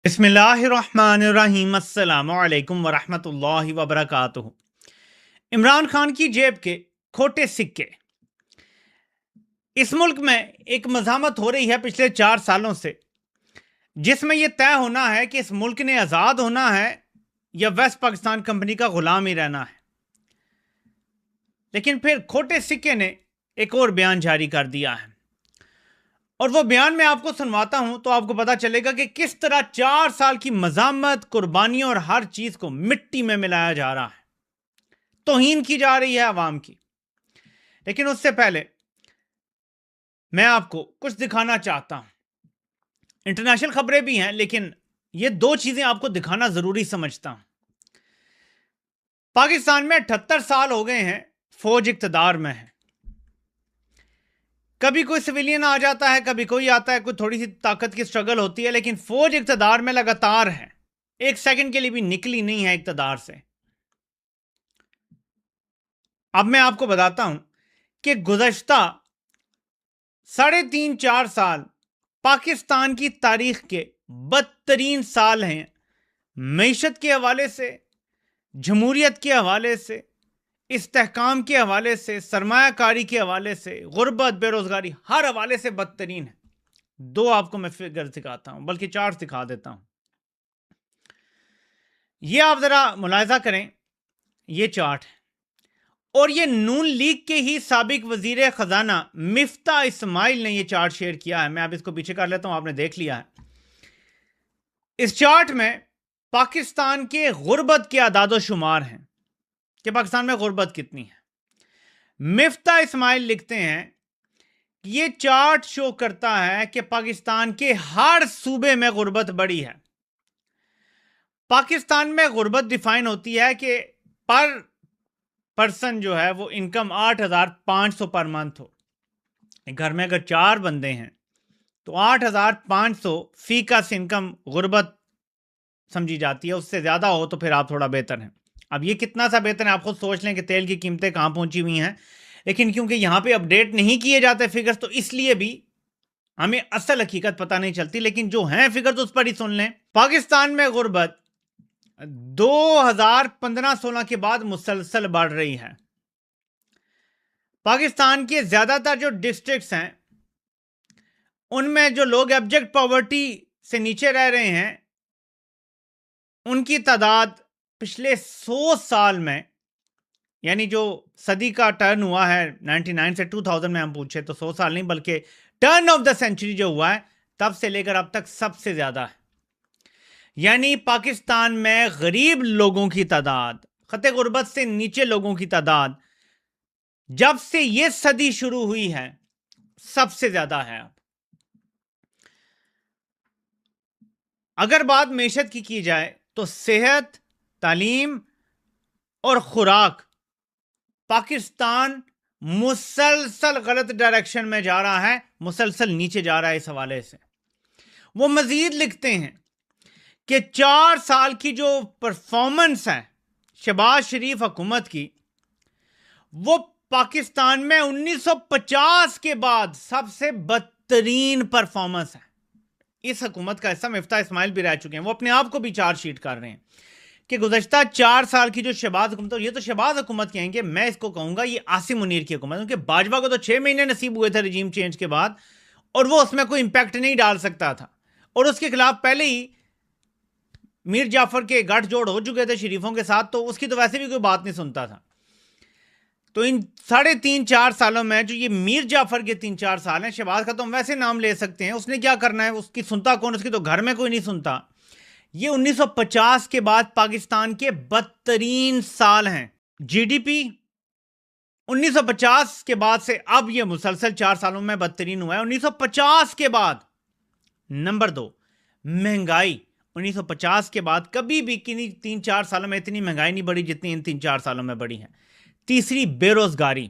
بسم اللہ الرحمن الرحیم۔ السلام علیکم ورحمۃ اللہ وبرکاتہ۔ عمران خان کی جیب کے کھوٹے سکے۔ اس ملک میں ایک مزاحمت ہو رہی ہے پچھلے 4 سالوں سے، جس میں یہ طے ہونا ہے کہ اس ملک نے آزاد ہونا ہے یا ویسٹ پاکستان کمپنی کا غلام ہی رہنا ہے۔ لیکن پھر کھوٹے سکے نے ایک اور بیان جاری کر دیا ہے، اور وہ بیان میں آپ کو سنواتا ہوں تو آپ کو پتا چلے گا کہ کس طرح 4 سال کی مزاحمت، قربانیوں اور ہر چیز کو مٹی میں ملایا جا رہا ہے، توہین کی جا رہی ہے عوام کی۔ لیکن اس سے پہلے میں آپ کو کچھ دکھانا چاہتا ہوں۔ انٹرنیشنل خبریں بھی ہیں، لیکن یہ 2 چیزیں آپ کو دکھانا ضروری سمجھتا ہوں۔ پاکستان میں 78 سال ہو گئے ہیں فوج اقتدار میں ہے۔ کبھی کوئی سویلین آ جاتا ہے، کبھی کوئی آتا ہے، کوئی تھوڑی سی طاقت کی سٹرگل ہوتی ہے، لیکن فوج اقتدار میں لگاتار ہے، ایک سیکنڈ کے لیے بھی نکلی نہیں ہے اقتدار سے۔ اب میں آپ کو بتاتا ہوں کہ گزشتہ 3.5-4 سال پاکستان کی تاریخ کے بدترین سال ہیں، معیشت کے حوالے سے، جمہوریت کے حوالے سے، استحکام کے حوالے سے، سرمایہ کاری کے حوالے سے، غربت، بے روزگاری، ہر حوالے سے بدترین ہے۔ 2 آپ کو میں فگر دکھاتا ہوں، بلکہ 4 دکھا دیتا ہوں۔ یہ آپ ذرا ملاحظہ کریں، یہ چارٹ ہے، اور یہ نون لیگ کے ہی سابق وزیر خزانہ مفتاح اسماعیل نے یہ چارٹ شیئر کیا ہے۔ میں اب اس کو پیچھے کر لیتا ہوں، آپ نے دیکھ لیا ہے۔ اس چارٹ میں پاکستان کے غربت کے اعداد و شمار ہیں کہ پاکستان میں غربت کتنی ہے۔ مفتاح اسماعیل لکھتے ہیں کہ یہ چارٹ شو کرتا ہے کہ پاکستان کے ہر صوبے میں غربت بڑی ہے۔ پاکستان میں غربت ڈیفائن ہوتی ہے کہ پر پرسن جو ہے وہ انکم 8,500 پر منتھ ہو۔ گھر میں اگر 4 بندے ہیں تو 8,500 فی کا انکم غربت سمجھی جاتی ہے۔ اس سے زیادہ ہو تو پھر آپ تھوڑا بہتر ہیں۔ اب یہ کتنا سا بہتر ہے آپ خود سوچ لیں کہ تیل کی قیمتیں کہاں پہنچی ہوئی ہیں، لیکن کیونکہ یہاں پہ اپڈیٹ نہیں کیے جاتے فگرز، تو اس لیے بھی ہمیں اصل حقیقت پتہ نہیں چلتی، لیکن جو ہیں فگرز اس پر ہی سن لیں۔ پاکستان میں غربت 2015-16 کے بعد مسلسل بڑھ رہی ہے۔ پاکستان کے زیادہ تر جو ڈسٹرکٹس ہیں ان میں جو لوگ ایبجیکٹ پاورٹی سے نیچے رہ رہے ہیں، ان کی تعداد پچھلے 100 سال میں، یعنی جو صدی کا ٹرن ہوا ہے 99 سے 2000 میں ہم پوچھے تو 100 سال نہیں بلکہ ٹرن آف دا سینچری جو ہوا ہے تب سے لے کر اب تک سب سے زیادہ ہے۔ یعنی پاکستان میں غریب لوگوں کی تعداد، خطے غربت سے نیچے لوگوں کی تعداد جب سے یہ صدی شروع ہوئی ہے سب سے زیادہ ہے۔ اب اگر بات معیشت کی جائے تو صحت، تعلیم اور خوراک، پاکستان مسلسل غلط ڈائریکشن میں جا رہا ہے، مسلسل نیچے جا رہا ہے۔ اس حوالے سے وہ مزید لکھتے ہیں کہ 4 سال کی جو پرفارمنس ہے شہباز شریف حکومت کی، وہ پاکستان میں 1950 کے بعد سب سے بدترین پرفارمنس ہے۔ اس حکومت کا حصہ مفتاح اسماعیل بھی رہ چکے ہیں، وہ اپنے آپ کو بھی چارج شیٹ کر رہے ہیں کہ گزشتہ 4 سال کی جو شہباز حکومت، یہ تو شہباز حکومت کہیں گے، میں اس کو کہوں گا یہ عاصم منیر کی حکومت، کیونکہ باجوہ کو تو 6 مہینے نصیب ہوئے تھے رجیم چینج کے بعد، اور وہ اس میں کوئی امپیکٹ نہیں ڈال سکتا تھا، اور اس کے خلاف پہلے ہی میر جعفر کے گٹھ جوڑ ہو چکے تھے شریفوں کے ساتھ، تو اس کی تو ویسے بھی کوئی بات نہیں سنتا تھا۔ تو ان 3.5-4 سالوں میں جو یہ میر جعفر کے 3-4 سال ہیں، شہباز کا تو ہم ویسے نام لے سکتے ہیں، اس نے کیا کرنا ہے، اس کی سنتا کون، اس کی تو گھر میں کوئی نہیں سنتا۔ یہ 1950 کے بعد پاکستان کے بدترین سال ہیں۔ جی ڈی پی 1950 کے بعد سے اب یہ مسلسل 4 سالوں میں بدترین ہوا ہے۔ 1950 کے بعد نمبر 2 مہنگائی، 1950 کے بعد کبھی بھی کنی 3-4 سالوں میں اتنی مہنگائی نہیں بڑھی جتنی ان 3-4 سالوں میں بڑھی ہے۔ تیسری بے روزگاری،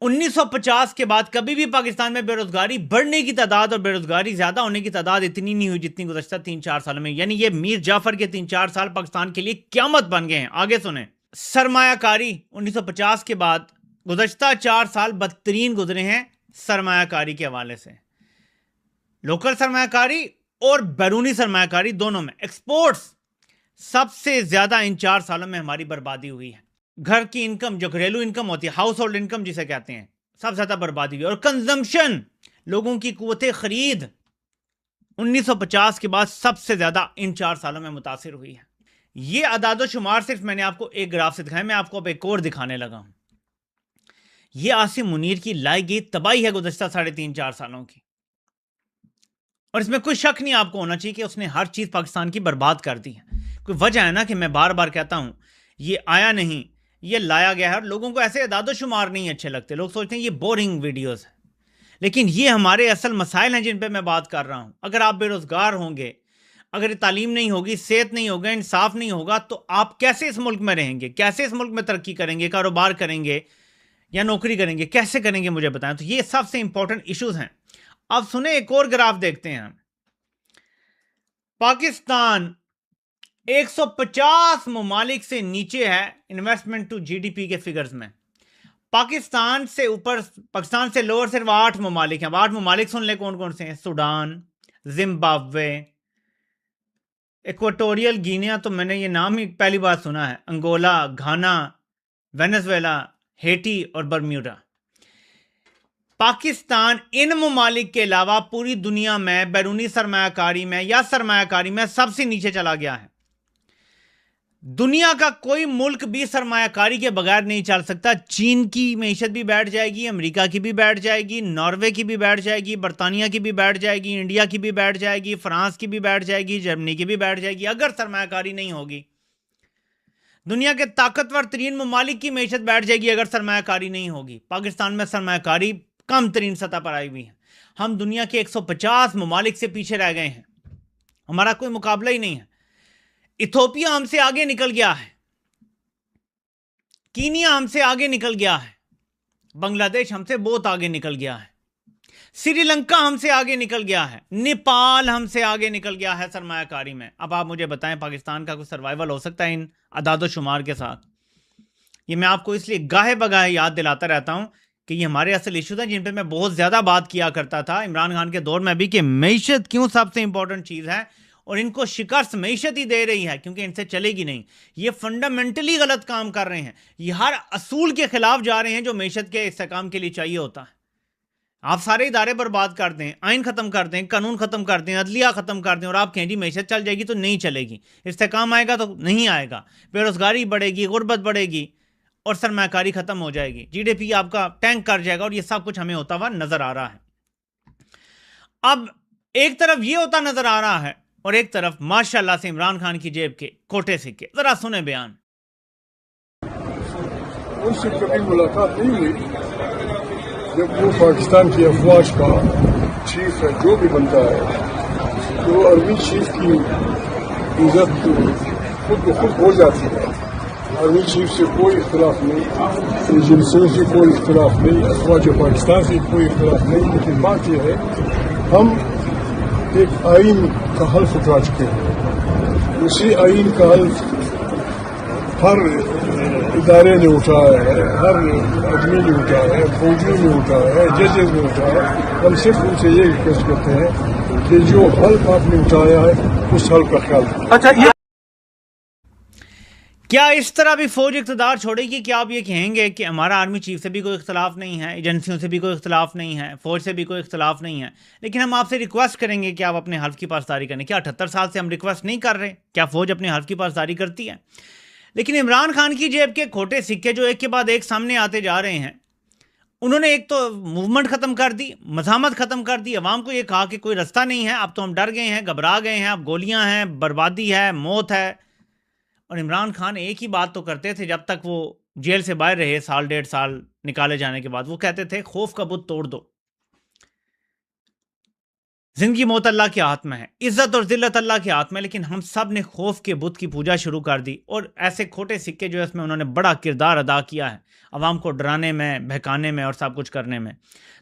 1950 کے بعد کبھی بھی پاکستان میں بے روزگاری بڑھنے کی تعداد اور بے روزگاری زیادہ ہونے کی تعداد اتنی نہیں ہوئی جتنی گزشتہ 3-4 سالوں میں۔ یعنی یہ میر جعفر کے 3-4 سال پاکستان کے لیے قیامت بن گئے ہیں۔ آگے سنیں، سرمایہ کاری 1950 کے بعد گزشتہ 4 سال بدترین گزرے ہیں سرمایہ کاری کے حوالے سے۔ لوکل سرمایہ کاری اور بیرونی سرمایہ کاری دونوں میں. ایکسپورٹس سب سے زیادہ ان 4 سالوں میں ہماری بربادی ہوئی ہے. گھر کی انکم جو گھریلو انکم ہوتی ہے، ہاؤس ہولڈ انکم جسے کہتے ہیں، سب سے زیادہ بربادی ہوئی. اور کنزمپشن، لوگوں کی قوت خرید 1950 کے بعد سب سے زیادہ ان 4 سالوں میں متاثر ہوئی ہے. یہ اعداد و شمار صرف میں نے آپ کو ایک گراف سے دکھائے، میں آپ کو اب ایک اور دکھانے لگا ہوں. یہ عاصم منیر کی لائی گئی تباہی ہے گزشتہ 3.5-4 سالوں کی، اور اس میں کوئی شک نہیں آپ کو ہونا چاہیے کہ اس نے ہر چیز پاکستان کی برباد کر دی ہے. کوئی وجہ ہے نا کہ میں بار بار کہتا ہوں یہ آیا نہیں، یہ لایا گیا ہے. اور لوگوں کو ایسے اعداد و شمار نہیں اچھے لگتے، لوگ سوچتے ہیں یہ بورنگ ویڈیوز ہیں، لیکن یہ ہمارے اصل مسائل ہیں جن پہ میں بات کر رہا ہوں. اگر آپ بے روزگار ہوں گے، اگر تعلیم نہیں ہوگی، صحت نہیں ہوگا، انصاف نہیں ہوگا، تو آپ کیسے اس ملک میں رہیں گے؟ کیسے اس ملک میں ترقی کریں گے، کاروبار کریں گے یا نوکری کریں گے؟ کیسے کریں گے مجھے بتائیں. تو یہ سب سے امپورٹنٹ ایشوز ہیں. اب سنیں ایک اور گراف دیکھتے ہیں. پاکستان 150 ممالک سے نیچے ہے investment to G D P کے فگرز میں. پاکستان سے اوپر، پاکستان سے لوور صرف 8 ممالک ہیں. 8 ممالک سن لیں کون کون سے ہیں: سوڈان، زمبابوے، ایکواٹوریل گینیا، تو میں نے یہ نام ہی پہلی بار سنا ہے، انگولا، گھانا، وینزویلا، ہیٹی اور برمیوڈا. پاکستان ان ممالک کے علاوہ پوری دنیا میں بیرونی سرمایہ کاری میں یا سرمایہ کاری میں سب سے نیچے چلا گیا ہے. دنیا کا کوئی ملک بھی سرمایہ کاری کے بغیر نہیں چل سکتا. چین کی معیشت بھی بیٹھ جائے گی، امریکہ کی بھی بیٹھ جائے گی، ناروے کی بھی بیٹھ جائے گی، برطانیہ کی بھی بیٹھ جائے گی، انڈیا کی بھی بیٹھ جائے گی، فرانس کی بھی بیٹھ جائے گی، جرمنی کی بھی بیٹھ جائے گی، اگر سرمایہ کاری نہیں ہوگی. دنیا کے طاقتور ترین ممالک کی معیشت بیٹھ جائے گی اگر سرمایہ کاری نہیں ہوگی. پاکستان میں سرمایہ کاری کم ترین سطح پر آئی ہوئی ہے. ہم دنیا کے 150 ممالک سے پیچھے رہ گئے ہیں، ہمارا کوئی مقابلہ ہی نہیں ہے. ایتھوپیا ہم سے آگے نکل گیا ہے، کینیا ہم سے آگے نکل گیا ہے، بنگلہ دیش ہم سے بہت آگے نکل گیا ہے، سری لنکا ہم سے آگے نکل گیا ہے، نیپال ہم سے آگے نکل گیا ہے سرمایہ کاری میں. اب آپ مجھے بتائیں پاکستان کا کوئی سروائیول ہو سکتا ہے ان اعداد و شمار کے ساتھ؟ یہ میں آپ کو اس لیے گاہے بگاہے یاد دلاتا رہتا ہوں کہ یہ ہمارے اصل ایشوز ہیں جن پہ میں بہت زیادہ بات کیا کرتا تھا عمران خان کے دور میں بھی، کہ معیشت کیوں سب سے امپورٹنٹ چیز ہے، اور ان کو شکست معیشت ہی دے رہی ہے کیونکہ ان سے چلے گی نہیں. یہ فنڈامنٹلی غلط کام کر رہے ہیں، یہ ہر اصول کے خلاف جا رہے ہیں جو معیشت کے استحکام کے لیے چاہیے ہوتا ہے. آپ سارے ادارے برباد کر دیں، آئین ختم کر دیں، قانون ختم کر دیں، عدلیہ ختم کر دیں، اور آپ کہیں جی معیشت چل جائے گی، تو نہیں چلے گی. استحکام آئے گا تو نہیں آئے گا، بے روزگاری بڑھے گی، غربت بڑھے گی، اور سرمایہ کاری ختم ہو جائے گی، جی ڈی پی آپ کا ٹینک کر جائے گا. اور یہ سب کچھ ہمیں ہوتا ہوا نظر آ رہا ہے. اب ایک طرف یہ ہوتا نظر آ رہا ہے اور ایک طرف ماشاءاللہ سے عمران خان کی جیب کے کھوٹے سکے. ذرا سنیں بیان. ان سے کبھی ملاقات نہیں ہوئی. جب وہ پاکستان کی افواج کا چیف ہے، جو بھی بنتا ہے، تو آرمی چیف کی عزت خود بخود ہو جاتی ہے. آرمی چیف سے کوئی اختلاف نہیں، ایجنسیوں سے کوئی اختلاف نہیں، افواج پاکستان سے کوئی اختلاف نہیں. لیکن بات یہ ہے ہم ایک آئین کا حلف اٹھا چکے ہیں. اسی آئین کا حلف ہر ادارے نے اٹھایا ہے، ہر آدمی نے اٹھایا ہے، فوجیوں نے اٹھایا ہے، ججز نے اٹھایا ہے. ہم صرف ان سے یہ ریکویسٹ کرتے ہیں کہ جو حلف آپ نے اٹھایا ہے اس حلف کا خیال رکھیں. اچھا، کیا اس طرح بھی فوج اقتدار چھوڑے گی؟ کیا آپ یہ کہیں گے کہ ہمارا آرمی چیف سے بھی کوئی اختلاف نہیں ہے، ایجنسیوں سے بھی کوئی اختلاف نہیں ہے، فوج سے بھی کوئی اختلاف نہیں ہے، لیکن ہم آپ سے ریکویسٹ کریں گے کہ آپ اپنے حلف کی پاسداری کریں؟ کیا 78 سال سے ہم ریکویسٹ نہیں کر رہے؟ کیا فوج اپنے حلف کی پاسداری کرتی ہے؟ لیکن عمران خان کی جیب کے کھوٹے سکے جو ایک کے بعد ایک سامنے آتے جا رہے ہیں، انہوں نے ایک تو موومنٹ ختم کر دی، مزاحمت ختم کر دی، عوام کو یہ کہا کہ کوئی رستہ نہیں ہے، اب تو ہم ڈر گئے ہیں، گھبرا گئے ہیں، اب گولیاں ہیں، بربادی ہے، موت ہے. اور عمران خان ایک ہی بات تو کرتے تھے جب تک وہ جیل سے باہر رہے، 1.5 سال نکالے جانے کے بعد، وہ کہتے تھے خوف کا بت توڑ دو. زندگی موت اللہ کے ہاتھ میں ہے، عزت اور ذلت اللہ کے ہاتھ میں، لیکن ہم سب نے خوف کے بت کی پوجا شروع کر دی. اور ایسے کھوٹے سکے جو اس میں انہوں نے بڑا کردار ادا کیا ہے عوام کو ڈرانے میں، بہکانے میں اور سب کچھ کرنے میں.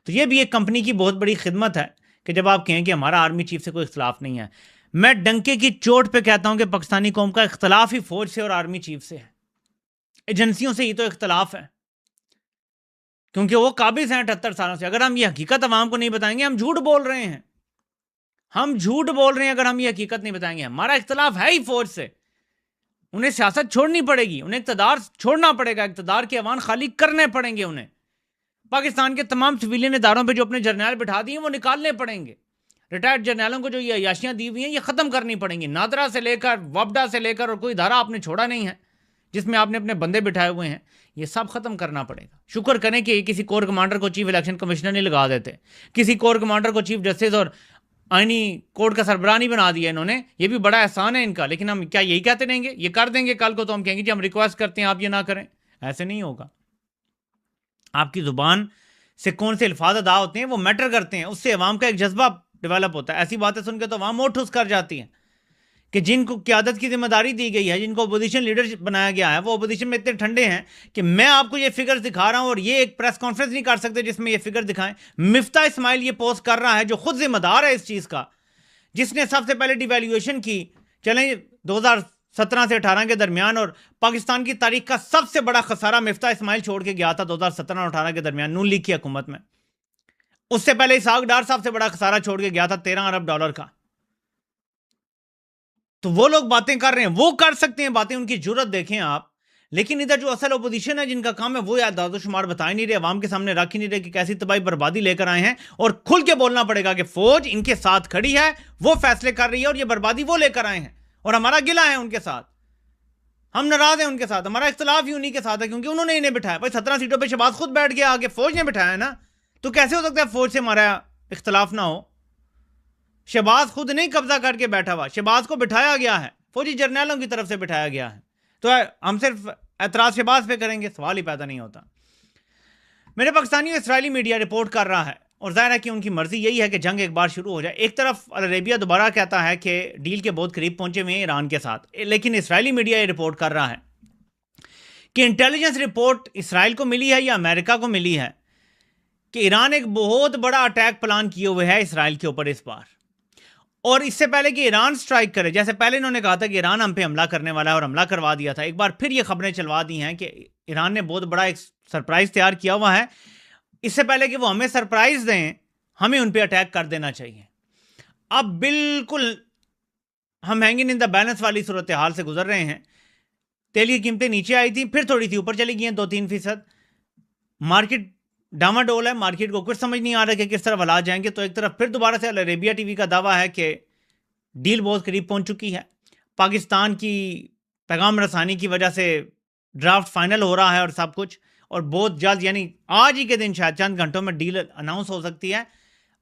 تو یہ بھی ایک کمپنی کی بہت بڑی خدمت ہے کہ جب آپ کہیں کہ ہمارا آرمی چیف سے کوئی اختلاف نہیں ہے. میں ڈنکے کی چوٹ پہ کہتا ہوں کہ پاکستانی قوم کا اختلاف ہی فوج سے اور آرمی چیف سے ہے، ایجنسیوں سے ہی تو اختلاف ہے، کیونکہ وہ قابض ہیں 78 سالوں سے. اگر ہم یہ حقیقت عوام کو نہیں بتائیں گے ہم جھوٹ بول رہے ہیں. ہم جھوٹ بول رہے ہیں اگر ہم یہ حقیقت نہیں بتائیں گے. ہمارا اختلاف ہے ہی فوج سے. انہیں سیاست چھوڑنی پڑے گی, انہیں اقتدار چھوڑنا پڑے گا, اقتدار کے ایوان خالی کرنے پڑیں گے انہیں. پاکستان کے تمام سویلین اداروں پہ جو اپنے جرنیل بٹھا دیے وہ نکالنے پڑیں گے. ریٹائرڈ جرنیلوں کو جو یہ عیاشیاں دی ہوئی ہیں یہ ختم کرنی پڑیں گی. نادرا سے لے کر وابڈا سے لے کر اور کوئی ادارہ آپ نے چھوڑا نہیں ہے جس میں آپ نے اپنے بندے بٹھائے ہوئے ہیں. یہ سب ختم کرنا پڑے گا. شکر کریں کہ کسی کور کمانڈر کو چیف الیکشن کمشنر نہیں لگا دیتے, کسی کور کمانڈر کو چیف جسٹس اور آئینی کورٹ کا سربراہ نہیں بنا دیا انہوں نے. یہ بھی بڑا احسان ہے ان کا. لیکن ہم کیا یہی کہتے رہیں گے؟ یہ کر دیں گے کل کو تو ہم کہیں گے جی ہم ریکویسٹ کرتے ہیں آپ یہ نہ کریں. ایسے نہیں ہوگا. آپ کی زبان سے کون سے الفاظ ادا ہوتے ہیں وہ میٹر کرتے ہیں. اس سے عوام کا ایک جذبہ ڈیولپ ہوتا ہے. ایسی باتیں سن کے تو عوام اور ٹھوس کر جاتی ہیں کہ جن کو قیادت کی ذمہ داری دی گئی ہے, جن کو اپوزیشن لیڈر بنایا گیا ہے, وہ اپوزیشن میں اتنے ٹھنڈے ہیں کہ میں آپ کو یہ فگر دکھا رہا ہوں اور یہ ایک پریس کانفرنس نہیں کر سکتے جس میں یہ فگر دکھائیں. مفتاح اسماعیل یہ پوسٹ کر رہا ہے جو خود ذمہ دار ہے اس چیز کا, جس نے سب سے پہلے ڈی ویلیویشن کی. چلیں 2017 سے 18 کے درمیان, اور پاکستان کی تاریخ کا سب سے بڑا خسارہ مفتاح اسماعیل چھوڑ کے گیا تھا 2017 اور 18 کے درمیان نون لیگ کی حکومت میں. اس سے پہلے اسحاق ڈار سب سے بڑا خسارہ چھوڑ کے گیا تھا $13 ارب کا. تو وہ لوگ باتیں کر رہے ہیں, وہ کر سکتے ہیں باتیں, ان کی جرت دیکھیں آپ. لیکن ادھر جو اصل اپوزیشن ہے جن کا کام ہے وہ اعداد و شمار بتا ہی نہیں رہے, عوام کے سامنے رکھ ہی نہیں رہے کہ کیسی تباہی بربادی لے کر آئے ہیں. اور کھل کے بولنا پڑے گا کہ فوج ان کے ساتھ کھڑی ہے, وہ فیصلے کر رہی ہے اور یہ بربادی وہ لے کر آئے ہیں, اور ہمارا گلہ ہے ان کے ساتھ, ہم ناراض ہیں ان کے ساتھ, ہمارا اختلاف ہی انہی کے ساتھ ہے کیونکہ انہوں نے انہیں بٹھایا. بھائی 17 سیٹوں پہ شہباز خود بیٹھ گیا, آگے فوج نے بٹھایا ہے نا, تو کیسے ہو سکتا ہے فوج سے ہمارا اختلاف نہ ہو؟ شہباز خود نہیں قبضہ کر کے بیٹھا ہوا, شہباز کو بٹھایا گیا ہے, فوجی جرنیلوں کی طرف سے بٹھایا گیا ہے. تو ہم صرف اعتراض شہباز پہ کریں گے؟ سوال ہی پیدا نہیں ہوتا. میرے پاکستانیوں, اسرائیلی میڈیا رپورٹ کر رہا ہے, اور ظاہر ہے کہ ان کی مرضی یہی ہے کہ جنگ ایک بار شروع ہو جائے. ایک طرف عربیہ دوبارہ کہتا ہے کہ ڈیل کے بہت قریب پہنچے ہوئے ہیں ایران کے ساتھ, لیکن اسرائیلی میڈیا یہ رپورٹ کر رہا ہے کہ انٹیلیجنس رپورٹ اسرائیل کو ملی ہے یا امریکہ کو ملی ہے کہ ایران ایک بہت بڑا اٹیک پلان کیے ہوئے ہے اسرائیل کے اوپر اس بار. اور اس سے پہلے کہ ایران سٹرائک کرے, جیسے پہلے انہوں نے کہا تھا کہ ایران ہم پہ حملہ کرنے والا ہے اور حملہ کروا دیا تھا, ایک بار پھر یہ خبریں چلوا دی ہیں کہ ایران نے بہت بڑا ایک سرپرائز تیار کیا ہوا ہے. اس سے پہلے کہ وہ ہمیں سرپرائز دیں, ہمیں ان پہ اٹیک کر دینا چاہیے. اب بالکل ہم ہینگنگ ان دا بیلنس والی صورتحال سے گزر رہے ہیں. تیل کی قیمتیں نیچے آئی تھیں, پھر تھوڑی سی اوپر چلی گئی ہیں 2-3%. مارکیٹ ڈاما ڈول ہے, مارکیٹ کو کچھ سمجھ نہیں آ رہا کہ کس طرح حالات جائیں گے. تو ایک طرف پھر دوبارہ سے عربیہ ٹی وی کا دعویٰ ہے کہ ڈیل بہت قریب پہنچ چکی ہے, پاکستان کی پیغام رسانی کی وجہ سے ڈرافٹ فائنل ہو رہا ہے اور سب کچھ, اور بہت جلد یعنی آج ہی کے دن شاید چند گھنٹوں میں ڈیل اناؤنس ہو سکتی ہے.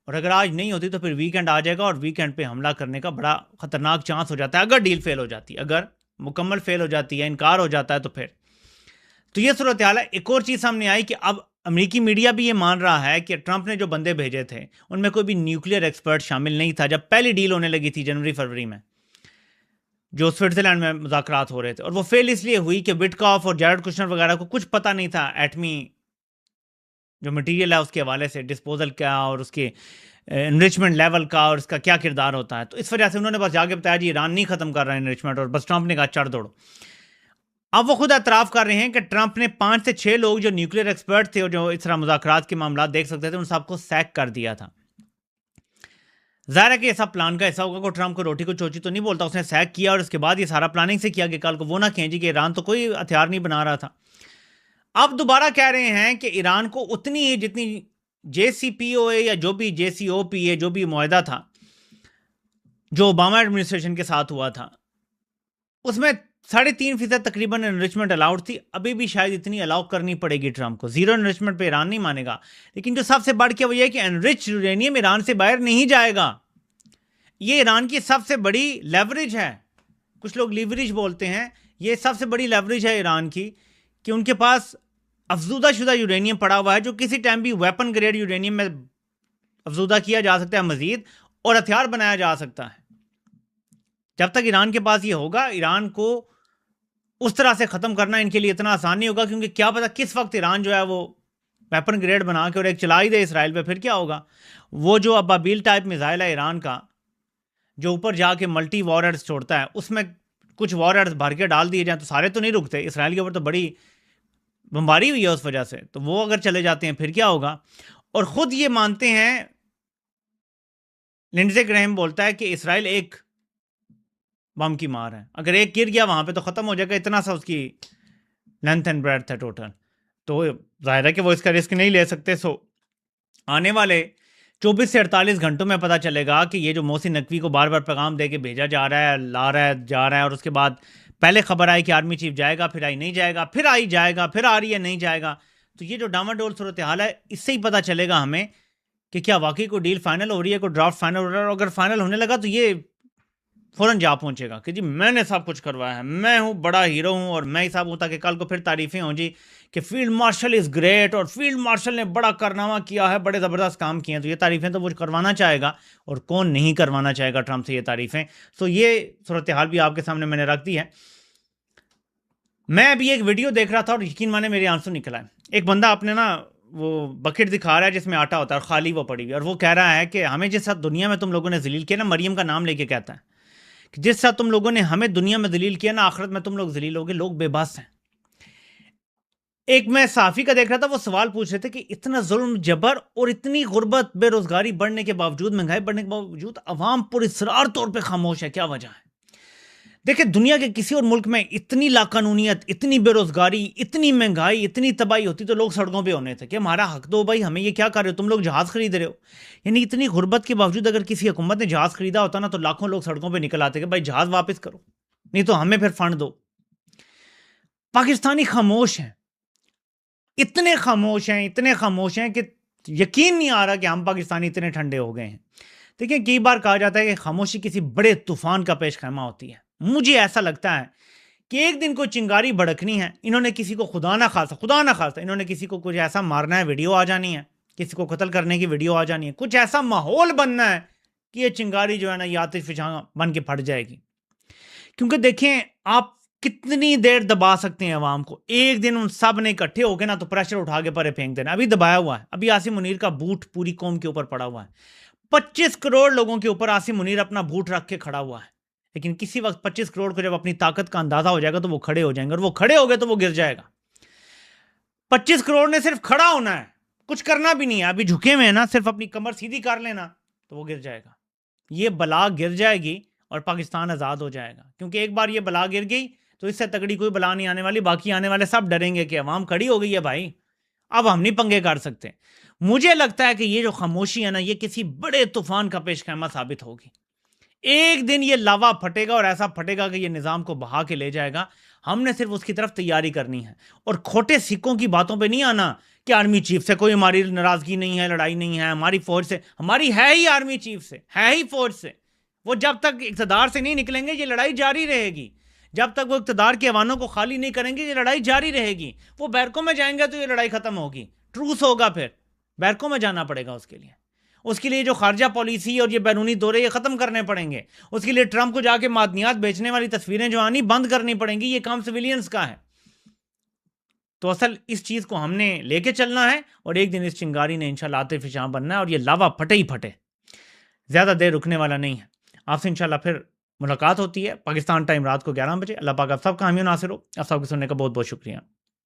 اور اگر آج نہیں ہوتی تو پھر ویکینڈ آ جائے گا, اور ویکینڈ پہ حملہ کرنے کا بڑا خطرناک چانس ہو جاتا ہے اگر ڈیل فیل ہو جاتی ہے, اگر مکمل فیل ہو جاتی ہے, انکار ہو جاتا ہے تو پھر. تو یہ صورتحال ہے. ایک اور چیز سامنے آئی کہ اب امریکی میڈیا بھی یہ مان رہا ہے کہ ٹرمپ نے جو بندے بھیجے تھے ان میں کوئی بھی نیوکلیئر ایکسپرٹ شامل نہیں تھا جب پہلی ڈیل ہونے لگی تھی جنوری-فروری میں, جو سوئٹزرلینڈ میں مذاکرات ہو رہے تھے. اور وہ فیل اس لیے ہوئی کہ وٹکاف اور جیرڈ کشنر وغیرہ کو کچھ پتہ نہیں تھا ایٹمی جو مٹیریل ہے اس کے حوالے سے, ڈسپوزل کیا اور اس کے انریچمنٹ لیول کا اور اس کا کیا کردار ہوتا ہے. تو اس وجہ سے انہوں نے بس جا کے بتایا جی ایران نہیں ختم کر رہا ہے انریچمنٹ, اور بس ٹرمپ نے کہا چڑھ دوڑو. اب وہ خود اعتراف کر رہے ہیں کہ ٹرمپ نے 5 سے 6 لوگ جو نیوکلیئر ایکسپرٹ تھے اور جو اس طرح مذاکرات کے معاملات دیکھ سکتے تھے ان سب کو سیک کر دیا تھا. ظاہر ہے کہ یہ سب پلان کا حصہ ہوگا. کو ٹرمپ کو روٹی کو چوچی تو نہیں بولتا, اس نے سیک کیا اور اس کے بعد یہ سارا پلاننگ سے کیا کہ کل کو وہ نہ کہیں جی کہ ایران تو کوئی ہتھیار نہیں بنا رہا تھا. اب دوبارہ کہہ رہے ہیں کہ ایران کو اتنی ہی جتنی JCPOA یا جو بھی JCPOA جو بھی معاہدہ تھا جو اوباما ایڈمنسٹریشن کے ساتھ ہوا تھا اس میں 3.5% تقریباً انریچمنٹ الاؤڈ تھی. ابھی بھی شاید اتنی الاؤ کرنی پڑے گی ٹرمپ کو. 0 انریچمنٹ پہ ایران نہیں مانے گا. لیکن جو سب سے بڑھ کے وہ یہ کہ انرچ یورینیم ایران سے باہر نہیں جائے گا. یہ ایران کی سب سے بڑی لیوریج ہے. کچھ لوگ لیوریج بولتے ہیں, یہ سب سے بڑی لیوریج ہے ایران کی کہ ان کے پاس افزودہ شدہ یورینیم پڑا ہوا ہے جو کسی ٹائم بھی ویپن گریڈ یورینیم میں افزودہ کیا جا سکتا ہے مزید, اور ہتھیار بنایا جا سکتا ہے. جب تک ایران کے پاس یہ ہوگا, ایران کو اس طرح سے ختم کرنا ان کے لیے اتنا آسان نہیں ہوگا, کیونکہ کیا پتا کس وقت ایران جو ہے وہ ویپن گریڈ بنا کے اور ایک چلا ہی دے اسرائیل پہ, پھر کیا ہوگا. وہ جو ابابیل ٹائپ میزائل ہے ایران کا جو اوپر جا کے ملٹی وارہیڈز چھوڑتا ہے, اس میں کچھ وارہیڈز بھر کے ڈال دیے جائیں تو سارے تو نہیں رکتے. اسرائیل کے اوپر تو بڑی بمباری ہوئی ہے اس وجہ سے, تو وہ اگر چلے جاتے ہیں پھر کیا ہوگا. اور خود یہ مانتے ہیں لنڈزے گرہم بولتا ہے کہ اسرائیل ایک بم کی مار ہے، اگر ایک گر گیا وہاں پہ تو ختم ہو جائے گا، اتنا سا اس کی لینتھ اینڈ بریڈتھ ہے ٹوٹل. تو ظاہر ہے کہ وہ اس کا رسک نہیں لے سکتے. سو آنے والے 24 سے 48 گھنٹوں میں پتہ چلے گا کہ یہ جو محسن نقوی کو بار بار پیغام دے کے بھیجا جا رہا ہے، لا رہا ہے، جا رہا ہے، اور اس کے بعد پہلے خبر آئی کہ آرمی چیف جائے گا، پھر آئی نہیں جائے گا، پھر آئی جائے گا، پھر آ رہی ہے نہیں جائے گا. تو یہ جو ڈاواڈول صورتحال ہے، اس سے ہی پتہ چلے گا ہمیں کہ کیا واقعی کوئی ڈیل فائنل ہو رہی ہے، کوئی ڈرافٹ فائنل ہو رہا ہے. اور اگر فائنل ہونے لگا تو یہ فوراً جا پہنچے گا کہ جی میں نے سب کچھ کروایا ہے، میں ہوں بڑا ہیرو ہوں، اور میں ہی سب ہوں، تاکہ کل کو پھر تعریفیں ہوں جی کہ فیلڈ مارشل از گریٹ، اور فیلڈ مارشل نے بڑا کارنامہ کیا ہے، بڑے زبردست کام کیے ہیں. تو یہ تعریفیں تو وہ کروانا چاہے گا، اور کون نہیں کروانا چاہے گا ٹرمپ سے یہ تعریفیں. تو یہ صورتحال بھی آپ کے سامنے میں نے رکھ دی ہے. میں ابھی ایک ویڈیو دیکھ رہا تھا اور یقین مانے میرے آنسو نکل آئے. ایک بندہ اپنے نا وہ بکٹ دکھا رہا ہے جس میں آٹا ہوتا ہے اور خالی وہ پڑی ہوئی، اور وہ کہہ رہا ہے کہ ہمیں جس ساتھ دنیا میں تم لوگوں نے ذلیل کیا نا، مریم کا نام لے کے کہتا ہے کہ جس ساتھ تم لوگوں نے ہمیں دنیا میں ذلیل کیا نا، آخرت میں تم لوگ ذلیل ہوگے. لوگ بے بس ہیں. ایک میں صحافی کا دیکھ رہا تھا، وہ سوال پوچھ رہے تھے کہ اتنا ظلم جبر اور اتنی غربت، بے روزگاری بڑھنے کے باوجود، مہنگائی بڑھنے کے باوجود عوام پر اصرار طور پہ خاموش ہے، کیا وجہ ہے؟ دیکھیں دنیا کے کسی اور ملک میں اتنی لاقانونیت، اتنی بے روزگاری، اتنی مہنگائی، اتنی تباہی ہوتی تو لوگ سڑکوں پہ ہونے تھے کہ ہمارا حق دو بھائی، ہمیں یہ کیا کر رہے ہو تم لوگ، جہاز خرید رہے ہو. یعنی اتنی غربت کے باوجود اگر کسی حکومت نے جہاز خریدا ہوتا نا تو لاکھوں لوگ سڑکوں پہ نکل آتے کہ بھائی جہاز واپس کرو، نہیں تو ہمیں پھر فنڈ دو. پاکستانی خاموش ہیں، اتنے خاموش ہیں کہ یقین نہیں آ رہا کہ ہم پاکستانی اتنے ٹھنڈے ہو گئے ہیں. دیکھیں کئی بار کہا جاتا ہے کہ خاموشی کسی بڑے طوفان کا پیش خیمہ ہوتی ہے. مجھے ایسا لگتا ہے کہ ایک دن کوئی چنگاری بھڑکنی ہے، انہوں نے کسی کو خدا نہ خواستہ انہوں نے کسی کو کچھ ایسا مارنا ہے، ویڈیو آ جانی ہے، کسی کو قتل کرنے کی ویڈیو آ جانی ہے، کچھ ایسا ماحول بننا ہے کہ یہ چنگاری جو ہے نا یہ آتش فشاں بن کے پھٹ جائے گی. کیونکہ دیکھیں آپ کتنی دیر دبا سکتے ہیں عوام کو، ایک دن ان سب نے اکٹھے ہو کے نا تو پریشر اٹھا کے پرے پھینک دینا. ابھی دبایا ہوا ہے، ابھی عاصم منیر کا بوٹ پوری قوم کے اوپر پڑا ہوا ہے، 25 کروڑ لوگوں کے اوپر عاصم منیر اپنا بوٹ رکھ کے کھڑا ہوا ہے. لیکن کسی وقت 25 کروڑ کو جب اپنی طاقت کا اندازہ ہو جائے گا تو وہ کھڑے ہو جائیں گے، اور وہ کھڑے ہو گئے تو وہ گر جائے گا. 25 کروڑ نے صرف کھڑا ہونا ہے، کچھ کرنا بھی نہیں ہے. ابھی جھکے ہوئے ہیں نا، صرف اپنی کمر سیدھی کر لینا تو وہ گر جائے گا. یہ بلا گر جائے گی اور پاکستان آزاد ہو جائے گا. کیونکہ ایک بار یہ بلا گر گئی تو اس سے تگڑی کوئی بلا نہیں آنے والی. باقی آنے والے سب ڈریں گے کہ عوام کھڑی ہو گئی ہے بھائی، اب ہم نہیں پنگے کر سکتے. مجھے لگتا ہے کہ یہ جو خاموشی ہے نا یہ کسی بڑے طوفان کا پیش خیمہ ثابت ہوگی. ایک دن یہ لاوا پھٹے گا اور ایسا پھٹے گا کہ یہ نظام کو بہا کے لے جائے گا. ہم نے صرف اس کی طرف تیاری کرنی ہے اور کھوٹے سکوں کی باتوں پہ نہیں آنا کہ آرمی چیف سے کوئی ہماری ناراضگی نہیں ہے، لڑائی نہیں ہے، ہماری فوج سے، ہماری ہے ہی آرمی چیف سے، ہے ہی فوج سے. وہ جب تک اقتدار سے نہیں نکلیں گے یہ لڑائی جاری رہے گی. جب تک وہ اقتدار کے ایوانوں کو خالی نہیں کریں گے یہ لڑائی جاری رہے گی. وہ بیرکوں میں جائیں گے تو یہ لڑائی ختم ہوگی، ٹروس ہوگا، پھر بیرکوں میں جانا پڑے گا اس کے لیے جو خارجہ پالیسی اور یہ بیرونی دورے یہ ختم کرنے پڑیں گے. اس کے لیے ٹرمپ کو جا کے معدنیات بیچنے والی تصویریں جو آنی بند کرنی پڑیں گی. یہ کام سویلینز کا ہے. تو اصل اس چیز کو ہم نے لے کے چلنا ہے اور ایک دن اس چنگاری نے انشاءاللہ آتش فشاں بننا ہے اور یہ لاوا پھٹے ہی پھٹے، زیادہ دیر رکنے والا نہیں ہے. آپ سے انشاءاللہ پھر ملاقات ہوتی ہے پاکستان ٹائم رات کو 11 بجے. اللہ پاک آپ سب کا حامی و ناصر ہو. آپ سب کو سننے کا بہت بہت شکریہ.